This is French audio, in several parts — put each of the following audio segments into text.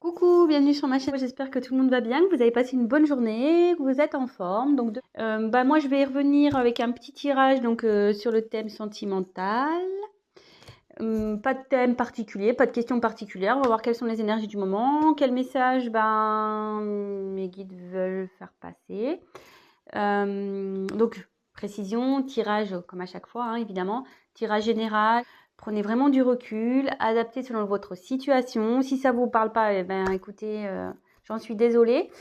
Coucou, bienvenue sur ma chaîne. J'espère que tout le monde va bien, que vous avez passé une bonne journée, que vous êtes en forme. Donc, moi, je vais revenir avec un petit tirage sur le thème sentimental. Pas de thème particulier, pas de questions particulières. On va voir quelles sont les énergies du moment, quel message mes guides veulent faire passer. Précision, tirage comme à chaque fois, hein, évidemment. Tirage général. Prenez vraiment du recul, adaptez selon votre situation. Si ça vous parle pas, écoutez, j'en suis désolée.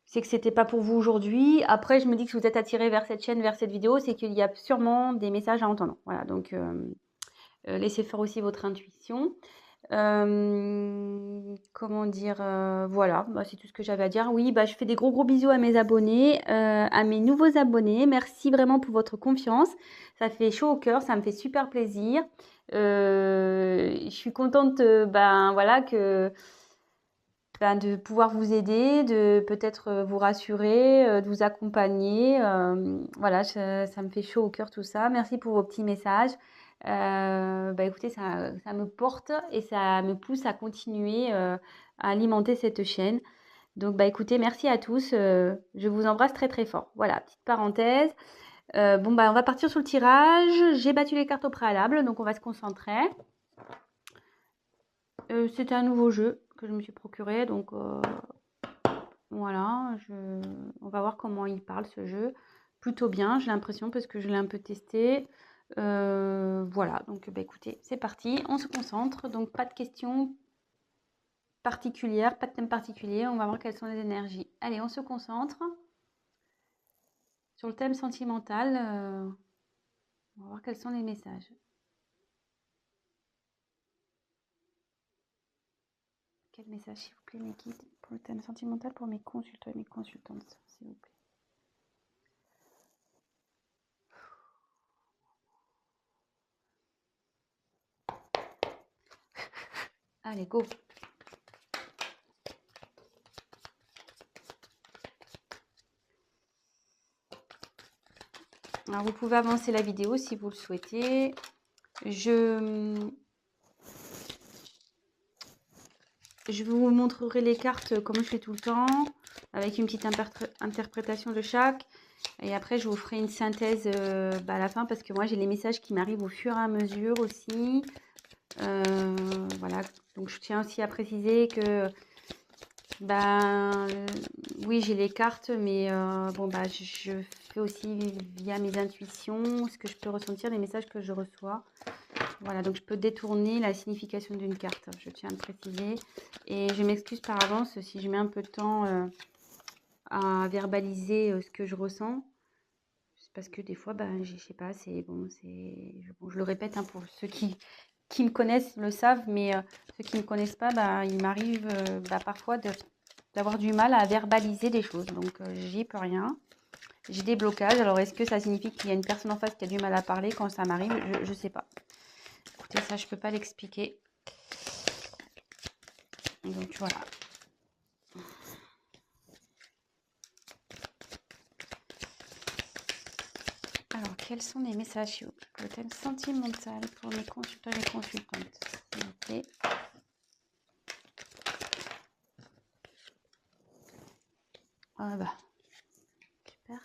C'est que c'était pas pour vous aujourd'hui. Après, je me dis que si vous êtes attiré vers cette chaîne, vers cette vidéo, c'est qu'il y a sûrement des messages à entendre. Voilà, laissez faire aussi votre intuition. Comment dire, voilà, c'est tout ce que j'avais à dire. Oui, je fais des gros bisous à mes abonnés, à mes nouveaux abonnés. Merci vraiment pour votre confiance. Ça fait chaud au cœur, ça me fait super plaisir. Je suis contente, de pouvoir vous aider, de peut-être vous rassurer, de vous accompagner. Voilà, ça me fait chaud au cœur tout ça. Merci pour vos petits messages. Écoutez, ça me porte et ça me pousse à continuer à alimenter cette chaîne. Donc, écoutez, merci à tous. Je vous embrasse très fort. Voilà, petite parenthèse. On va partir sur le tirage. J'ai battu les cartes au préalable, donc on va se concentrer. C'était un nouveau jeu que je me suis procuré, donc voilà, on va voir comment il parle ce jeu. Plutôt bien, j'ai l'impression, parce que je l'ai un peu testé. Voilà, donc écoutez, c'est parti, on se concentre. Donc pas de questions particulières, pas de thème particulier. On va voir quelles sont les énergies. Allez, on se concentre sur le thème sentimental. On va voir quels sont les messages. Quel message, s'il vous plaît, mes guides, pour le thème sentimental, pour mes consultants et mes consultantes, s'il vous plaît. Allez, go. Alors, vous pouvez avancer la vidéo si vous le souhaitez. Je vous montrerai les cartes comme je fais tout le temps, avec une petite interprétation de chaque. Et après, je vous ferai une synthèse à la fin, parce que moi, j'ai les messages qui m'arrivent au fur et à mesure aussi. Voilà, donc je tiens aussi à préciser que oui, j'ai les cartes, mais je fais aussi via mes intuitions ce que je peux ressentir, les messages que je reçois. Voilà, donc je peux détourner la signification d'une carte, je tiens à le préciser. Et je m'excuse par avance si je mets un peu de temps à verbaliser ce que je ressens. C'est parce que des fois, je sais pas, je le répète, hein, pour ceux qui me connaissent le savent, mais ceux qui ne me connaissent pas, il m'arrive parfois d'avoir du mal à verbaliser des choses. Donc, j'y peux rien. J'ai des blocages. Alors, est-ce que ça signifie qu'il y a une personne en face qui a du mal à parler quand ça m'arrive? Je ne sais pas. Écoutez, ça, je ne peux pas l'expliquer. Donc, voilà. Alors, quels sont les messages pour le thème sentimental pour mes consultants et mes consultantes, s'il vous plaît? Super.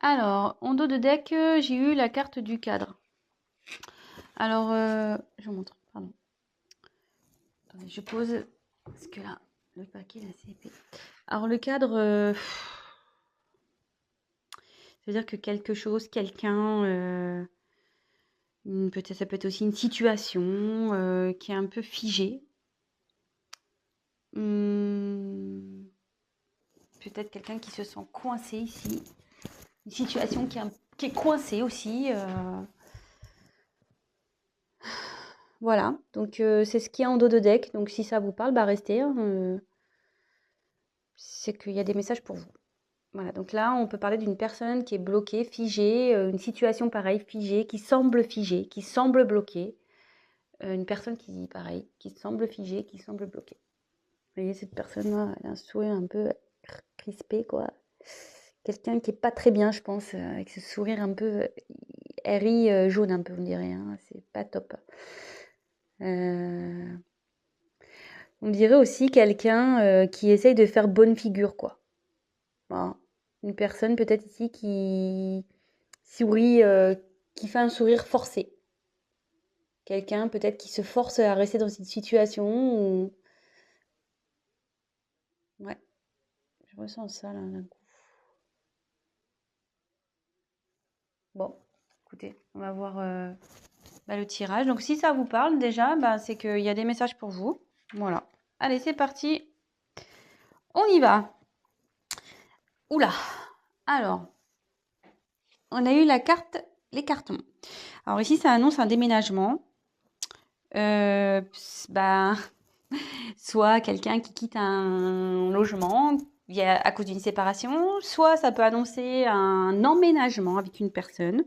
Alors, en dos de deck, j'ai eu la carte du cadre. Alors, je vous montre, pardon. Attendez, je pose, parce que là, le paquet est assez épais. Alors, le cadre, c'est-à-dire que quelque chose, quelqu'un, peut-être, ça peut être aussi une situation qui est un peu figée. Peut-être quelqu'un qui se sent coincé ici. Une situation qui est coincée aussi. Voilà, donc c'est ce qu'il y a en dos de deck. Donc si ça vous parle, bah restez, hein, c'est qu'il y a des messages pour vous. Voilà, donc là, on peut parler d'une personne qui est bloquée, figée, une situation pareille, figée, qui semble bloquée. Une personne qui, pareil, qui semble figée, qui semble bloquée. Vous voyez, cette personne-là, elle a un sourire un peu crispé, quoi. Quelqu'un qui est pas très bien, je pense, avec ce sourire un peu, elle rit jaune un peu, on dirait, hein, c'est pas top. Euh, on dirait aussi quelqu'un qui essaye de faire bonne figure, quoi. Voilà. Une personne peut-être ici qui sourit, qui fait un sourire forcé. Quelqu'un peut-être qui se force à rester dans une situation où... Ouais, je ressens ça là d'un coup. Bon, écoutez, on va voir bah, le tirage. Donc si ça vous parle déjà, bah, c'est qu'il y a des messages pour vous. Voilà. Allez, c'est parti. On y va. Oula. Alors, on a eu la carte, les cartons. Alors ici, ça annonce un déménagement. Bah, soit quelqu'un qui quitte un logement à cause d'une séparation, soit ça peut annoncer un emménagement avec une personne.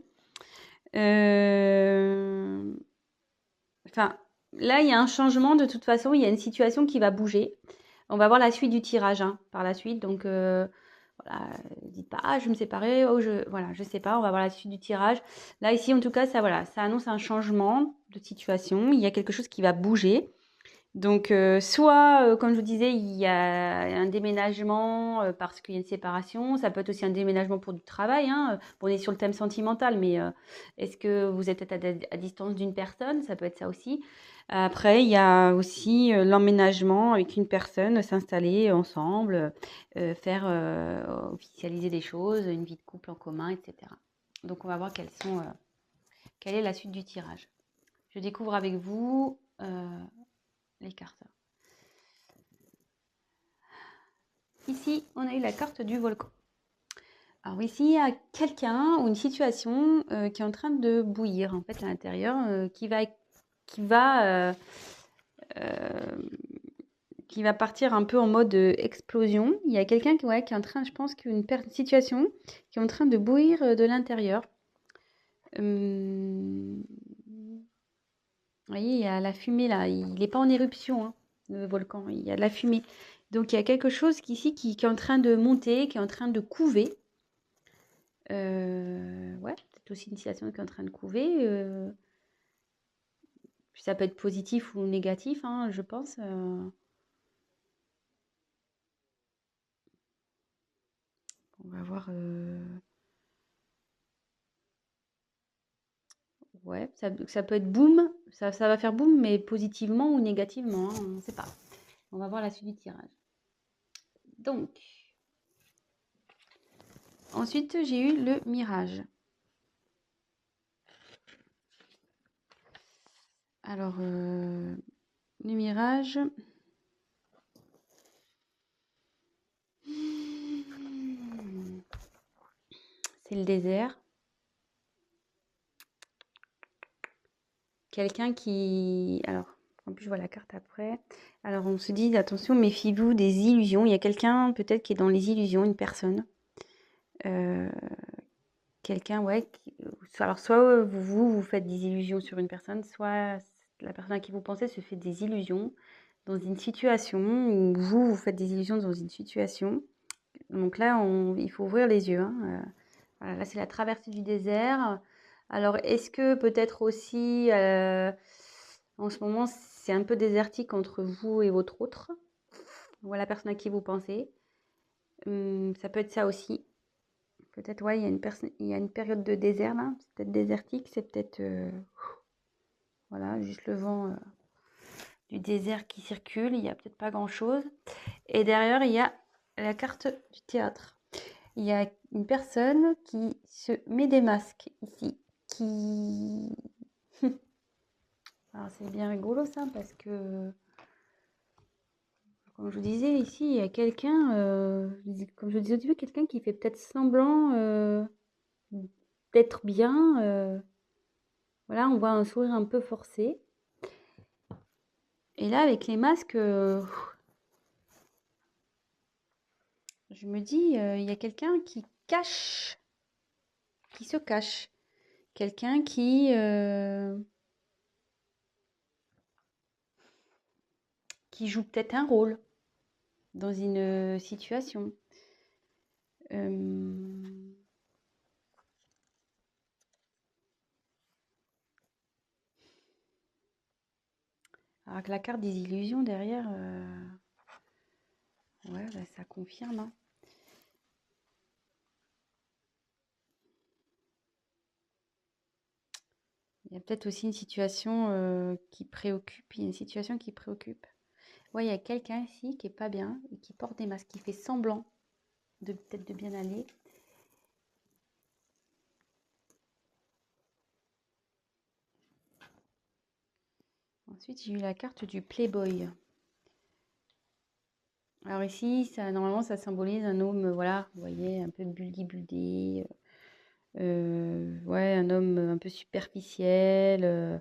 Enfin, là, il y a un changement de toute façon, il y a une situation qui va bouger. On va voir la suite du tirage hein, par la suite. Donc, voilà, dites pas, ah, je me séparer, oh, voilà, je sais pas, on va voir la suite du tirage. Là, ici, en tout cas, ça, voilà, ça annonce un changement de situation. Il y a quelque chose qui va bouger. Donc, soit, comme je vous disais, il y a un déménagement parce qu'il y a une séparation. Ça peut être aussi un déménagement pour du travail. Hein. Bon, on est sur le thème sentimental, mais est-ce que vous êtes peut-être à distance d'une personne? Ça peut être ça aussi. Après, il y a aussi l'emménagement avec une personne, s'installer ensemble, faire officialiser des choses, une vie de couple en commun, etc. Donc, on va voir quelle est la suite du tirage. Je découvre avec vous les cartes. Ici, on a eu la carte du volcan. Alors ici, il y a quelqu'un ou une situation qui est en train de bouillir en fait à l'intérieur, va, euh, qui va partir un peu en mode explosion. Il y a quelqu'un ouais, qui est en train, je pense qu'une situation qui est en train de bouillir de l'intérieur. Vous voyez, il y a la fumée là. Il n'est pas en éruption, hein, le volcan. Il y a de la fumée. Donc il y a quelque chose ici qui est en train de monter, qui est en train de couver. Ouais, peut-être aussi une situation qui est en train de couver. Ça peut être positif ou négatif, hein, je pense. On va voir. Ouais, ça peut être boum. Ça va faire boum, mais positivement ou négativement, hein, on ne sait pas. On va voir la suite du tirage. Donc, ensuite, j'ai eu le mirage. Alors, le mirage. C'est le désert. Quelqu'un qui... Alors, en plus, je vois la carte après. Alors, on se dit, attention, méfiez-vous des illusions. Il y a quelqu'un, peut-être, qui est dans les illusions, une personne. Quelqu'un, ouais. Alors, soit vous faites des illusions sur une personne, soit la personne à qui vous pensez se fait des illusions dans une situation, ou vous faites des illusions dans une situation. Donc là, il faut ouvrir les yeux. Hein. Voilà, là, c'est la traversée du désert. Alors, est-ce que peut-être aussi, en ce moment, c'est un peu désertique entre vous et votre autre, ou la personne à qui vous pensez. Ça peut être ça aussi. Peut-être, ouais, il y a une période de désert là. C'est peut-être désertique, c'est peut-être, voilà, juste le vent du désert qui circule. Il n'y a peut-être pas grand-chose. Et derrière, il y a la carte du théâtre. Il y a une personne qui se met des masques ici, qui... Alors c'est bien rigolo ça parce que, comme je vous disais ici, il y a quelqu'un, comme je vous disais au début, quelqu'un qui fait peut-être semblant d'être bien. Voilà, on voit un sourire un peu forcé. Et là, avec les masques, je me dis, il y a quelqu'un qui se cache. Quelqu'un qui joue peut-être un rôle dans une situation. Euh, Alors que la carte des illusions derrière, ouais, bah, ça confirme, hein. Il y a peut-être aussi une situation qui préoccupe. Il y a une situation qui préoccupe. Ouais, il y a quelqu'un ici qui est pas bien et qui porte des masques, qui fait semblant de peut-être de bien aller. Ensuite, j'ai eu la carte du Playboy. Alors ici, ça, normalement, ça symbolise un homme, voilà, vous voyez, un peu buldy-buldy. Ouais, un homme un peu superficiel.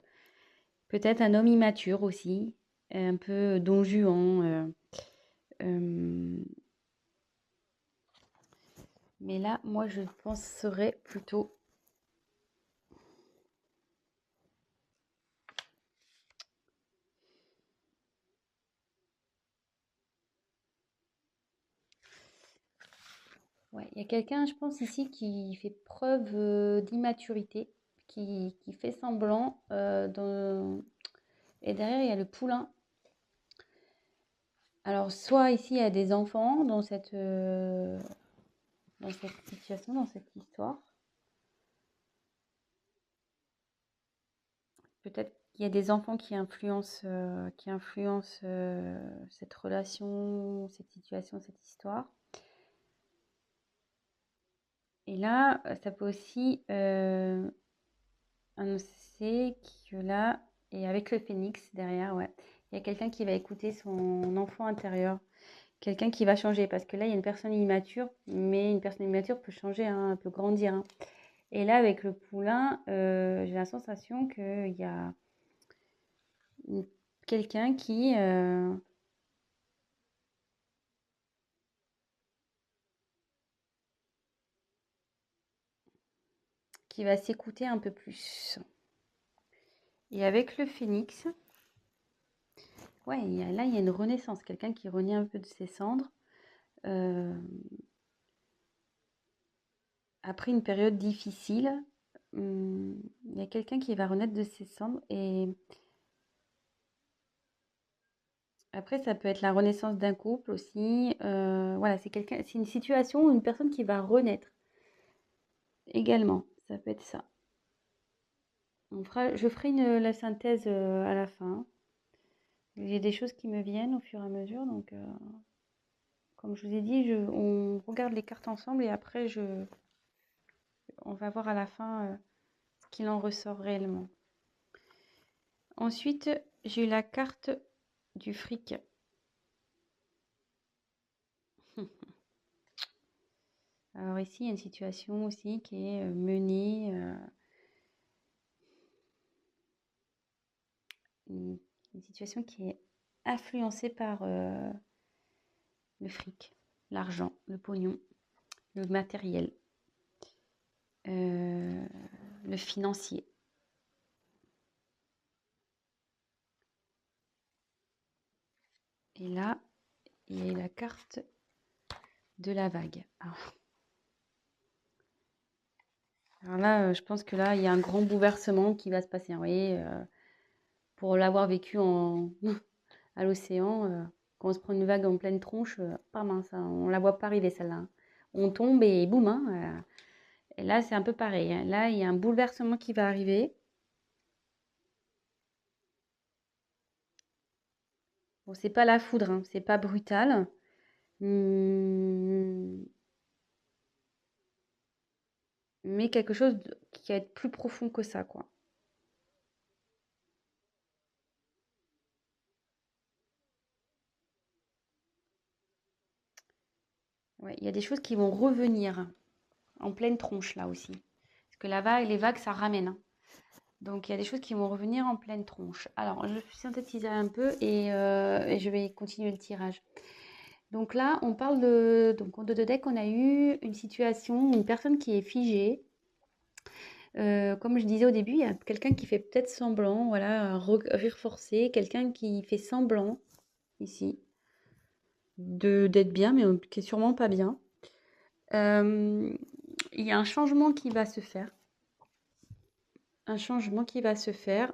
Peut-être un homme immature aussi, un peu don Juan. Euh, mais là, moi, je penserais plutôt. Ouais, il y a quelqu'un, je pense, ici qui fait preuve d'immaturité, qui fait semblant. Et derrière, il y a le poulain. Alors, soit ici, il y a des enfants dans cette situation, dans cette histoire. Peut-être qu'il y a des enfants qui influencent cette relation, cette situation, cette histoire. Et là, ça peut aussi annoncer que là, et avec le phénix derrière, ouais, il y a quelqu'un qui va écouter son enfant intérieur, quelqu'un qui va changer, parce que là, il y a une personne immature, mais une personne immature peut changer, hein, peut grandir, hein. Et là, avec le poulain, j'ai la sensation qu'il y a quelqu'un qui va s'écouter un peu plus. Et avec le phénix, ouais, là, il y a une renaissance, quelqu'un qui renaît un peu de ses cendres. euh, Après une période difficile, il y a quelqu'un qui va renaître de ses cendres. Et après, ça peut être la renaissance d'un couple aussi. Voilà, c'est une situation où une personne qui va renaître également. Ça peut être ça. Je ferai la synthèse à la fin. Il y a des choses qui me viennent au fur et à mesure. Donc, comme je vous ai dit, on regarde les cartes ensemble et après, on va voir à la fin ce qu'il en ressort réellement. Ensuite, j'ai eu la carte du fric. Alors ici, il y a une situation aussi qui est menée, une, une situation qui est influencée par le fric, l'argent, le pognon, le matériel, euh, le financier. Et là, il y a la carte de la vague. Alors là, je pense que là, il y a un grand bouleversement qui va se passer, hein. Vous voyez, pour l'avoir vécu à l'océan, quand on se prend une vague en pleine tronche, pas mince, hein, on la voit pas arriver celle-là, hein. On tombe et boum, hein, et là, c'est un peu pareil, hein. Là, il y a un bouleversement qui va arriver. Bon, c'est pas la foudre, hein, c'est pas brutal. Hum, mais quelque chose qui va être plus profond que ça, quoi. Ouais, il y a des choses qui vont revenir en pleine tronche là aussi. Parce que les vagues, ça ramène, hein. Donc, il y a des choses qui vont revenir en pleine tronche. Alors, je synthétise un peu et je vais continuer le tirage. Donc là, on parle de... Donc, en 2 de deck, on a eu une situation, une personne qui est figée. Comme je disais au début, il y a quelqu'un qui fait peut-être semblant, voilà, un rire forcé, quelqu'un qui fait semblant, ici, d'être bien, mais qui est sûrement pas bien. Il y a un changement qui va se faire. Un changement qui va se faire.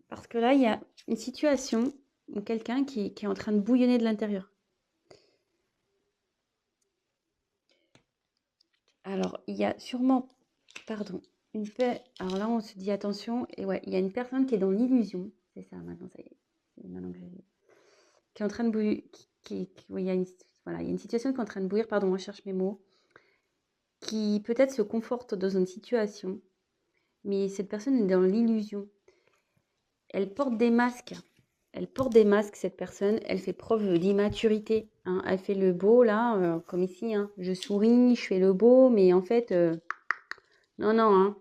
Parce que là, il y a une situation où quelqu'un qui est en train de bouillonner de l'intérieur. Alors, il y a sûrement, pardon, une paix. Alors là, on se dit attention, et ouais, il y a une personne qui est dans l'illusion. C'est ça, maintenant, ça y est. C'est maintenant que qui est en train de bouillir. Oui, il y a une, voilà, il y a une situation qui est en train de bouillir, pardon, je cherche mes mots, qui peut-être se conforte dans une situation, mais cette personne est dans l'illusion. Elle porte des masques. Elle porte des masques, cette personne. Elle fait preuve d'immaturité, hein. Elle fait le beau, là, comme ici, hein. Je souris, je fais le beau, mais en fait, non, non, hein.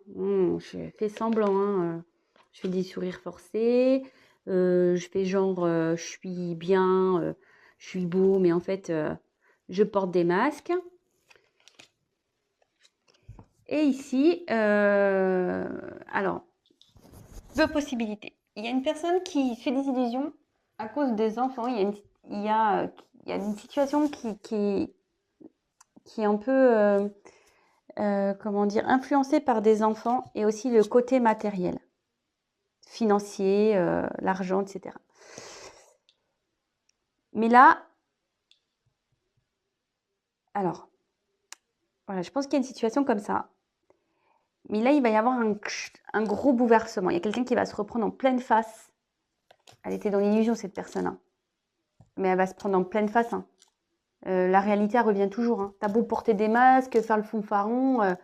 Je fais semblant, hein. Je fais des sourires forcés. Je fais genre, je suis bien, je suis beau, mais en fait, je porte des masques. Et ici, alors, 2 possibilités. Il y a une personne qui fait des illusions à cause des enfants. Il y a une situation qui est un peu, comment dire, influencée par des enfants et aussi le côté matériel, financier, l'argent, etc. Mais là, alors, voilà, je pense qu'il y a une situation comme ça. Mais là, il va y avoir un gros bouleversement. Il y a quelqu'un qui va se reprendre en pleine face. Elle était dans l'illusion, cette personne, hein. Mais elle va se prendre en pleine face, hein. La réalité, elle revient toujours, hein. T'as beau porter des masques, faire le fanfaron,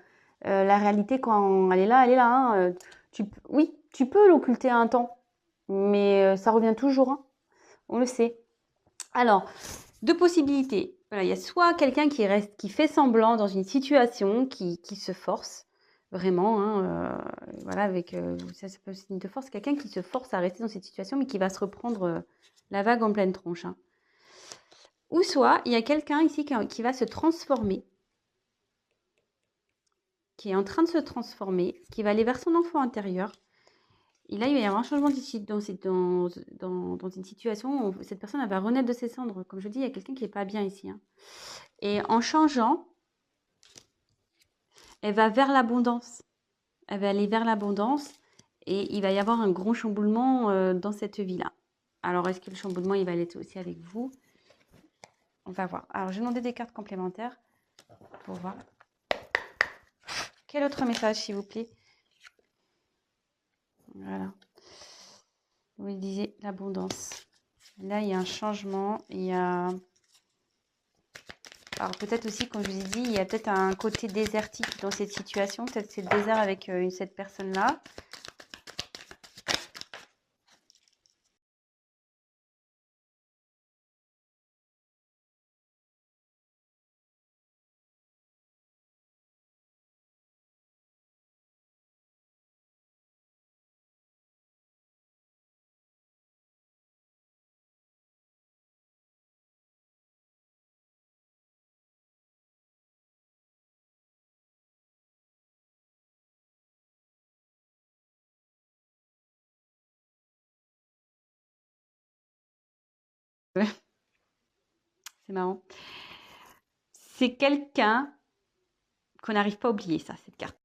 la réalité, quand elle est là, hein. Oui, tu peux l'occulter un temps, mais ça revient toujours, hein. On le sait. Alors, 2 possibilités. Voilà, il y a soit quelqu'un qui fait semblant dans une situation, qui se force, vraiment, hein, voilà, avec ça peut être signe de force, quelqu'un qui se force à rester dans cette situation, mais qui va se reprendre la vague en pleine tronche, hein. Ou soit, il y a quelqu'un ici qui va se transformer, qui est en train de se transformer, qui va aller vers son enfant intérieur. Et là, il va y avoir un changement ici dans une situation où cette personne elle va renaître de ses cendres. Comme je dis, il y a quelqu'un qui n'est pas bien ici, hein. Et en changeant, elle va vers l'abondance. Elle va aller vers l'abondance et il va y avoir un gros chamboulement dans cette vie-là. Alors, est-ce que le chamboulement, il va aller aussi avec vous? On va voir. Alors, j'ai demandé des cartes complémentaires pour voir. Quel autre message, s'il vous plaît? Voilà. Vous disiez l'abondance. Là, il y a un changement. Il y a... Alors, peut-être aussi, comme je vous ai dit, il y a peut-être un côté désertique dans cette situation. Peut-être c'est le désert avec cette personne-là. C'est marrant. C'est quelqu'un qu'on n'arrive pas à oublier, ça, cette carte.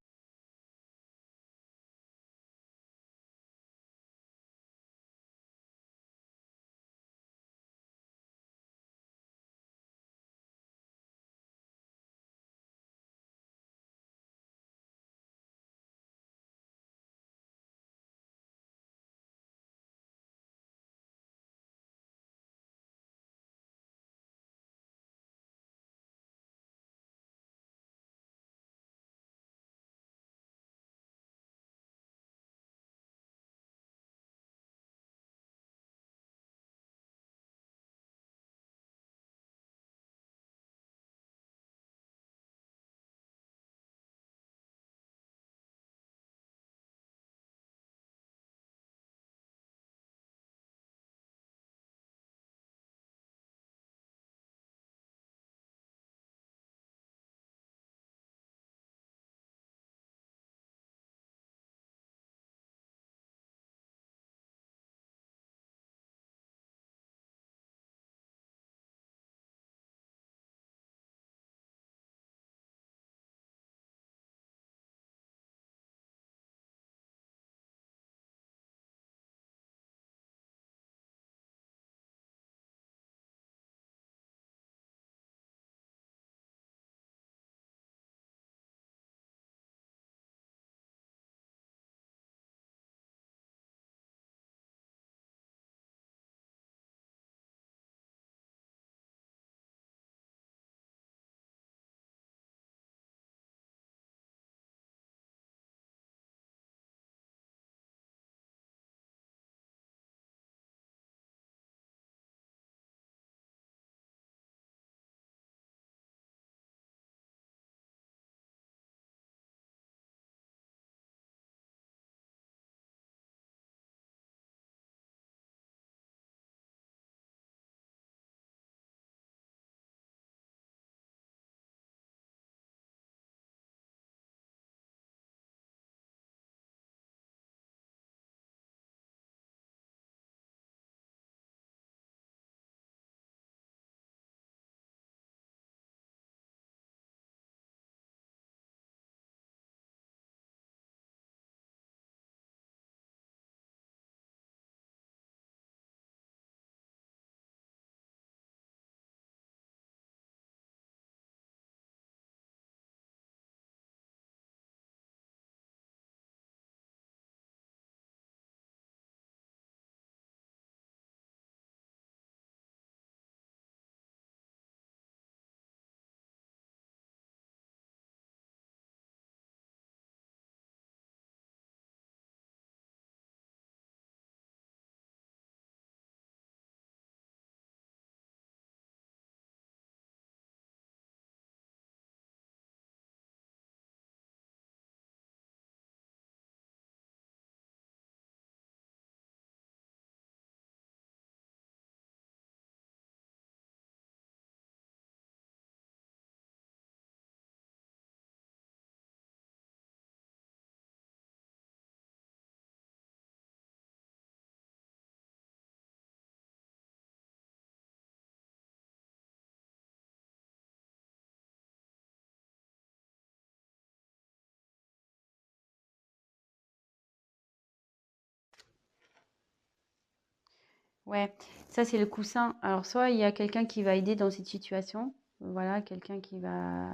Ouais, ça c'est le coussin. Alors soit il y a quelqu'un qui va aider dans cette situation, voilà, quelqu'un qui va,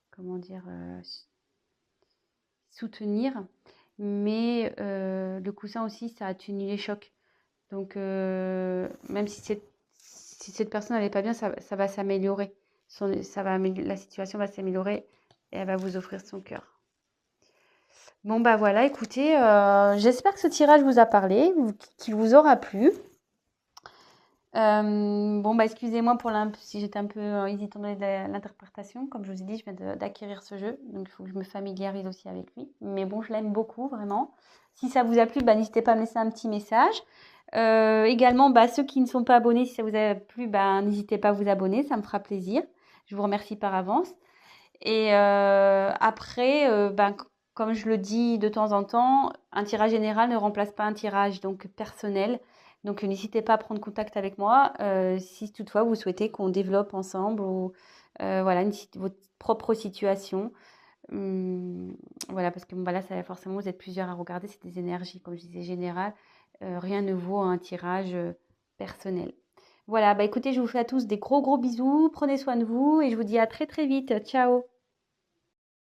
comment dire, soutenir, mais le coussin aussi, ça atténue les chocs. Donc même si cette personne n'allait pas bien, ça va s'améliorer. La situation va s'améliorer et elle va vous offrir son cœur. Bon bah voilà, écoutez, j'espère que ce tirage vous a parlé, qu'il vous aura plu. Bon, bah, excusez-moi pour si j'étais un peu hésitante dans l'interprétation. Comme je vous ai dit, je viens d'acquérir ce jeu, donc il faut que je me familiarise aussi avec lui. Mais bon, je l'aime beaucoup, vraiment. Si ça vous a plu, bah, n'hésitez pas à me laisser un petit message. Également, bah, ceux qui ne sont pas abonnés, si ça vous a plu, bah, n'hésitez pas à vous abonner, ça me fera plaisir. Je vous remercie par avance. Et après, ben, comme je le dis de temps en temps, un tirage général ne remplace pas un tirage donc personnel. Donc n'hésitez pas à prendre contact avec moi si toutefois vous souhaitez qu'on développe ensemble ou voilà votre propre situation. Voilà, parce que bon, bah, là, forcément, vous êtes plusieurs à regarder, c'est des énergies, comme je disais, générales. Rien ne vaut un tirage personnel. Voilà, bah écoutez, je vous fais à tous des gros gros bisous, prenez soin de vous et je vous dis à très très vite. Ciao!